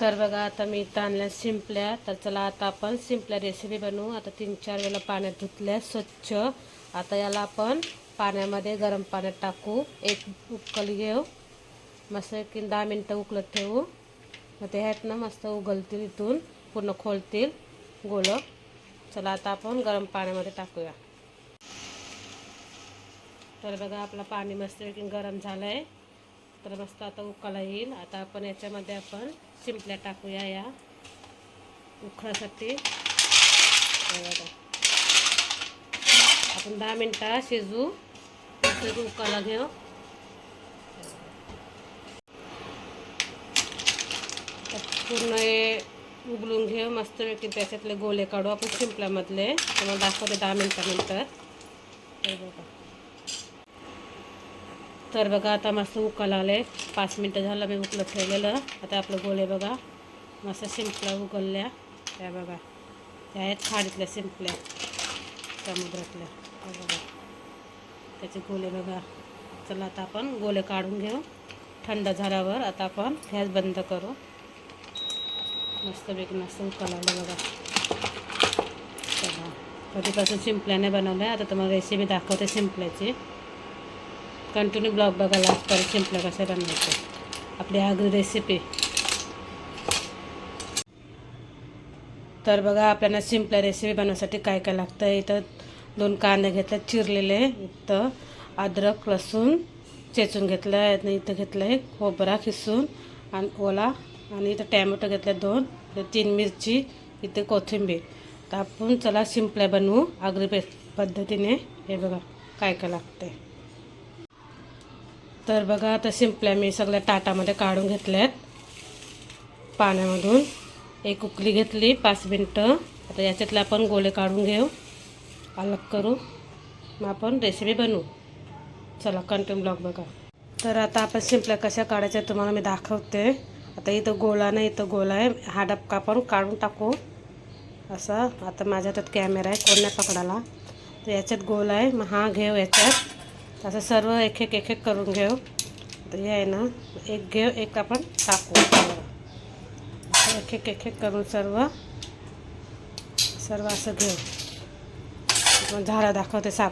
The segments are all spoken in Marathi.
तर बघा आता मी इथं आणल्या शिंपल्या. तर चला आता आपण शिंपल्या रेसिपी बनवू. आता 3-4 वेळा पाण्यात धुतल्या स्वच्छ. आता याला आपण पाण्यामध्ये गरम पाण्यात टाकू. एक उकळी घेऊ, मस्त 10 मिनटं उकळत ठेवू. मग ते आहेत ना मस्त उगलतील, इथून पूर्ण खोलतील गोलं. चला आता आपण गरम पाण्यामध्ये टाकूया. तर बघा आपलं पाणी मस्त गरम झालं आहे. तर मस्त आता उकळा येईल. आता आपण याच्यामध्ये आपण शिंपल्या टाकूया या उकळासाठी. आपण 10 मिनटं शिजू, उकळा घेऊ. पूर्ण उघडून घेऊ मस्त त्याच्यातले गोले काढू आपण शिंपल्यामधले. तुम्हाला दाखवते 10 मिनटानंतर. तर बघा आता मस्त उकळा आले. 5 मिनटं झालं मी उकळत ठेवलेलं. आता आपलं गोले बघा मस्त शिंपल्या उकळल्या. त्या बघा त्या आहेत खाडीतल्या शिंपल्या समुद्रातल्या. बघा त्याचे गोले बघा. चला आता आपण गोले काढून घेऊ. थंड झाल्यावर आता आपण गॅस बंद करू. मस्तपैकी मस्त उकळालं बघा. कधीपासून शिंपल्याने बनवलं आहे. आता तुम्हाला रेसिपी दाखवते शिंपल्याची. कंटिन्यू ब्लॉग बघा लास्टपर्यंत शिंपल्या कशा बनवायचे, आपली आगरी रेसिपी. तर बघा आपल्याला शिंपल्या रेसिपी बनवण्यासाठी काय काय लागतं. इथं 2 कांदे घेतले चिरलेले. इथं अद्रक लसूण चेचून घेतलं आहे. इथं घेतलं आहे खोबरा खिसून आणि ओला. आणि इथं टॅमॅटो घेतले 2. 3 मिरची. इथे कोथिंबीर. तर आपण चला शिंपल्या बनवू आगरी पद्धतीने. हे बघा काय काय लागते. तर बघा आता शिंपल्या मी सगळ्या ताटामध्ये काढून घेतल्यात पाण्यामधून. एक उकळी घेतली 5 मिनटं. आता याच्यातले आपण गोले काढून घेऊ, अलग करू. मग आपण रेसिपी बनवू. चला कंटिन्यू ब्लॉग बघा. तर आता आपण शिंपल्या कशा काढायच्या तुम्हाला मी दाखवते. आता इथं गोला नाही, इथं गोला आहे. हा डबका आपण काढून टाकू असा. आता माझ्या हातात कॅमेरा आहे, कोण नाही पकडाला. तर याच्यात गोला आहे, मग हा घेऊ याच्यात. असं सर्व एक एक करून घेऊ. तर हे आहे ना एक घेऊ, एक आपण टाकू. एक एक करून सर्व असं घेऊ. मग झाडा दाखवते साप.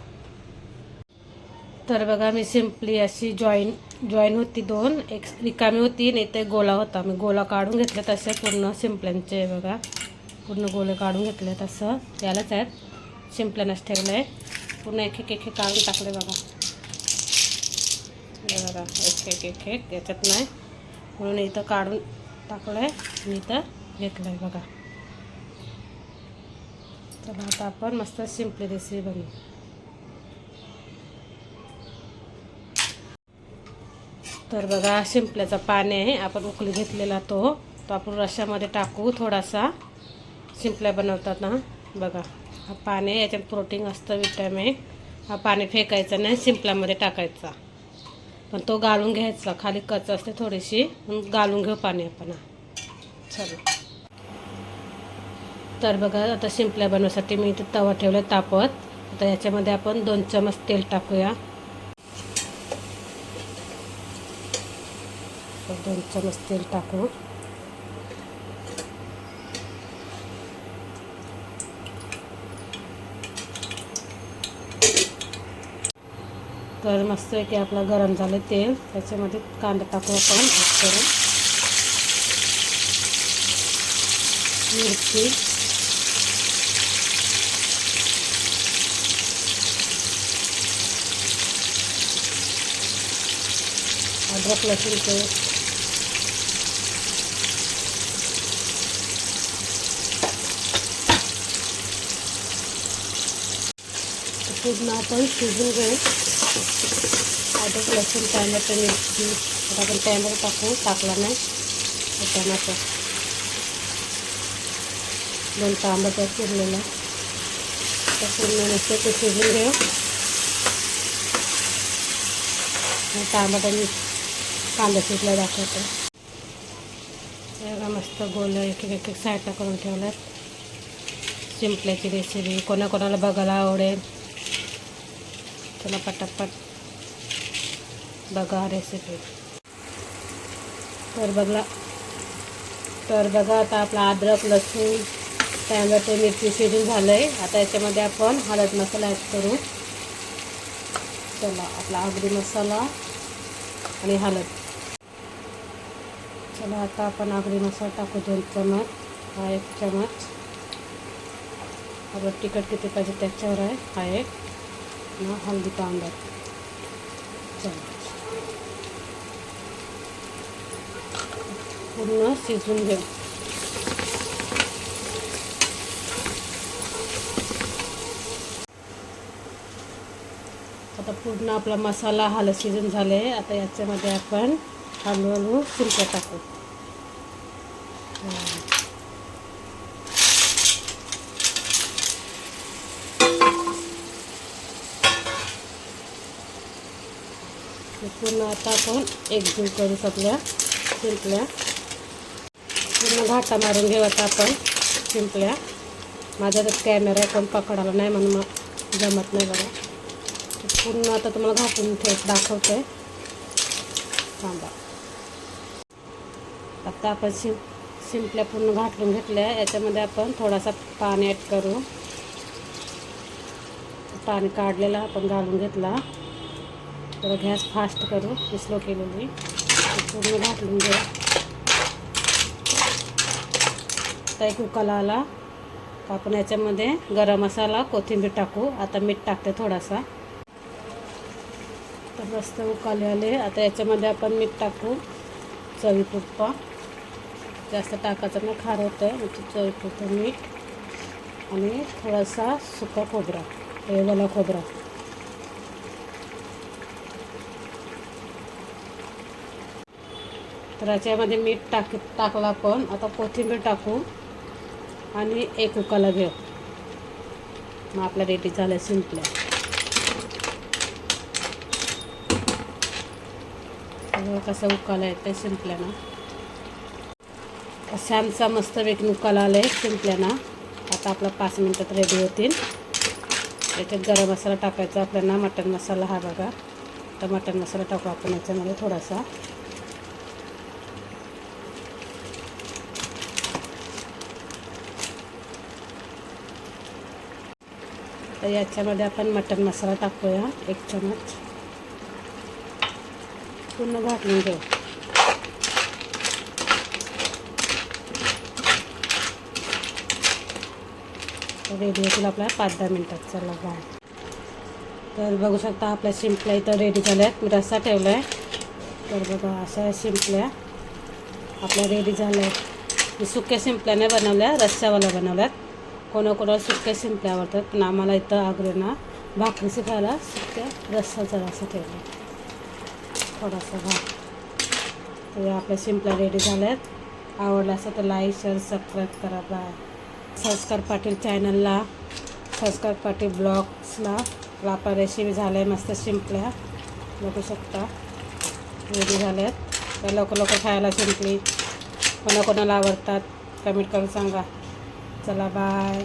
तर बघा मी सिंपली अशी जॉईन होती 2. एक रिकामी होती आणि ते गोला होता. मी गोला काढून घेतले तसे पूर्ण शिंपल्यांचे. बघा पूर्ण गोले काढून घेतले तसं. यालाच आहेत शिंपल्यानंच ठेवलं आहे. पूर्ण एक एक काढून टाकले बघा. बघा एक याच्यात नाही म्हणून इथं काढून टाकलं आहे आणि इथं घेतलं आहे बघा. तर आता आपण मस्त सिंपली रेसिपी बनवू. तर बघा शिंपल्याचा पाणी आहे आपण उकळी घेतलेला तो आपण रश्श्यामध्ये टाकू. थोडासा शिंपल्या बनवतात ना बघा. हा पाणी याच्यात प्रोटीन असतं, विटॅमिन. हा पाणी फेकायचं नाही, शिंपल्यामध्ये टाकायचा. पण तो गाळून घ्यायचा. खाली कच असते थोडीशी, गाळून घेऊ पाणी आपण. चला तर बघा आता शिंपल्या बनवण्यासाठी मी इथे तवा ठेवला तापत. आता याच्यामध्ये आपण 2 चमच तेल टाकूया. 2 चमच तेल टाकू. तर मस्त आहे की आपला गरम झालं तेल. त्याच्यामध्ये कांदा टाकू आपण करून. मिरची, अद्रक लसूण पेस्ट, पूर्ण आपण शिजून घेऊ. अद्रक लसूण टॅमॅटो मिरची. आता आपण टॅमॅटो टाकू. टाकला नाही टॅमॅटो. 2 टमाटर चिरलेला. तर पूर्ण नुसतं ते शिजून घेऊ. टमाटर कांदा शिजला दाखवतो. एवढा मस्त गोल एक एक साईडला करून ठेवल्यात. शिंपल्याची रेसिपी कोणाकोणाला बघायला आवडेल. चला पटापट बघा रेसिपी. तर तर बघा आता आपला अद्रक लसूण टॅमॅटो मिरची शिजून झालं आहे. आता याच्यामध्ये आपण हळद मसाला ॲड करू. चला आपला आगरी मसाला आणि हळद. चला आता आपण आगरी मसाला टाकू 2 चमच. हा 1 चमच. आपलं तिखट किती पाहिजे त्याच्यावर आहे. हा 1 हळदी पावडर. चला पूर्ण शिजून घेऊ. आता पूर्ण आपला मसाला हळद शिजून झाले. आता याच्यामध्ये आपण हळूहळू शिंपल्या टाकू. पूर्ण आता आपण एकजीव करू सगळ्या शिंपल्या. पूर्ण घाटा मारून घेऊ आता आपण शिंपल्या. माझा तर कॅमेरा पण पकडायला नाही म्हणून मग जमत नाही बघा. पूर्ण आता तुम्हाला घाटून दाखवते. थांबा. आता आपण शिंपल्या पूर्ण घाटून घेतल्या. याच्यामध्ये आपण थोडासा पाणी ॲड करू. पाणी काढलेलं आपण घालून घेतला. तर गॅस फास्ट करू. स्लो केलेली पूर्ण घाटून घेऊ. आता एक उकळा आला. आपण याच्यामध्ये गरम मसाला कोथिंबीर टाकू. आता मीठ टाकते थोडासा. तर मस्त उकळले आले. आता याच्यामध्ये आपण मीठ टाकू चवीपुरतं. जास्त टाकायचं नाही, खारं होतं. म्हणजे चवीपुरतं मीठ आणि थोडासा सुका खोबरा, ओला खोबरा. तर याच्यामध्ये मीठ टाकलं आपण. आता कोथिंबीर टाकू आणि एक उकळा घेऊ. मग आपल्या रेडी झालं शिंपल्या. कसं उकळा येतं शिंपल्यानं. छानसा मस्त वेगळी उकळा आलं आहे शिंपल्यानं. आता आपला 5 मिनटात रेडी होतील. याच्यात गरम मसाला टाकायचा आपल्याला. मटण मसाला हा बघा. तर मटण मसाला टाकू आपण याच्यामध्ये थोडासा. तर याच्यामध्ये आपण मटण मसाला टाकूया 1 चमच. पूर्ण घाटून घेऊ. रेडी होतील आपल्या 5-10 मिनटात. चला बाय. तर बघू शकता आपल्या शिंपल्या इथं रेडी झाल्यात. मी रस्सा ठेवला आहे. तर बघा अशा शिंपल्या आपल्या रेडी झाल्या आहेत. मी सुक्या शिंपल्या नाही बनवल्या, रस्स्यावाल्या बनवल्यात. कोणाकोणाला सुक्या शिंपल्या आवडतात, पण आम्हाला इथं आग्रेना भाकरी शिकायला सुक्या रस्साचा रस्सा ठेवला थोडासा भात. तर आपल्या शिंपल्या रेडी झाल्यात. आवडला असेल तर लाईक शेअर सबस्क्राईब करा. बाय. संस्कार पाटील चॅनलला, संस्कार पाटील ब्लॉग्सला आपला रेसिपी झाल्या आहे. मस्त शिंपल्या बघू शकता रेडी झाल्यात. तर लवकर खायला शिंपली कोणाकोणाला आवडतात कमेंट करून सांगा. चला बाय.